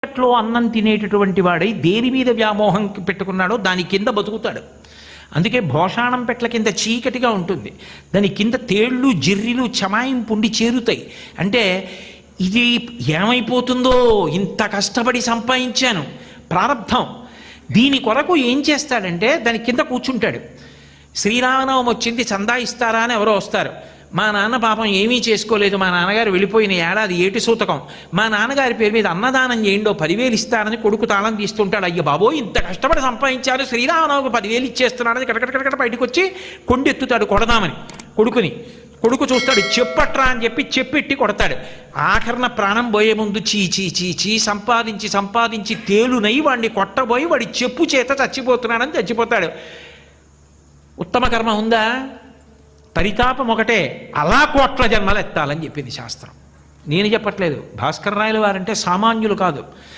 లో అన్నం తినేటటువంటి వాడై దేని మీద వ్యామోహం పెట్టుకున్నాడో దాని కింద బతుకుతాడు. అందుకే భోషాణం పెట్ల కింద చీకటిగా ఉంటుంది, దాని కింద తేళ్ళు జిర్రిలు చమాయింపుండి చేరుతాయి. అంటే ఇది ఏమైపోతుందో, ఇంత కష్టపడి సంపాదించాను, ప్రారంధం. దీని కొరకు ఏం చేస్తాడంటే దాని కింద కూర్చుంటాడు. శ్రీరామనవమి వచ్చింది, చందా ఇస్తారా అని ఎవరో వస్తారు. మా నాన్న పాపం ఏమీ చేసుకోలేదు, మా నాన్నగారు వెళ్ళిపోయిన ఏడాది ఏటి సూతకం, మా నాన్నగారి పేరు మీద అన్నదానం చేయండి, 10,000 ఇస్తారని కొడుకు తాళం తీస్తుంటాడు. అయ్య బాబో, ఇంత కష్టపడి సంపాదించారు, శ్రీరామనవమికి 10,000 ఇచ్చేస్తున్నాడని కటకట బయటకు వచ్చి కొండెత్తుతాడు కొడదామని కొడుకుని. కొడుకు చూస్తాడు, చెప్పట్రా అని చెప్పి చెప్పెట్టి కొడతాడు. ఆఖరణ ప్రాణం పోయే ముందు చీ చీ చీ చీ సంపాదించి సంపాదించి తేలునై వాడిని కొట్టబోయి వాడి చెప్పు చేత చచ్చిపోతున్నాడని చచ్చిపోతాడు. ఉత్తమ కర్మ ఉందా? పరితాపం ఒకటే, అలా కోట్ల జన్మలు ఎత్తాలని చెప్పింది శాస్త్రం. నేను చెప్పట్లేదు, భాస్కర్ రాయల వారంటే సామాన్యులు కాదు.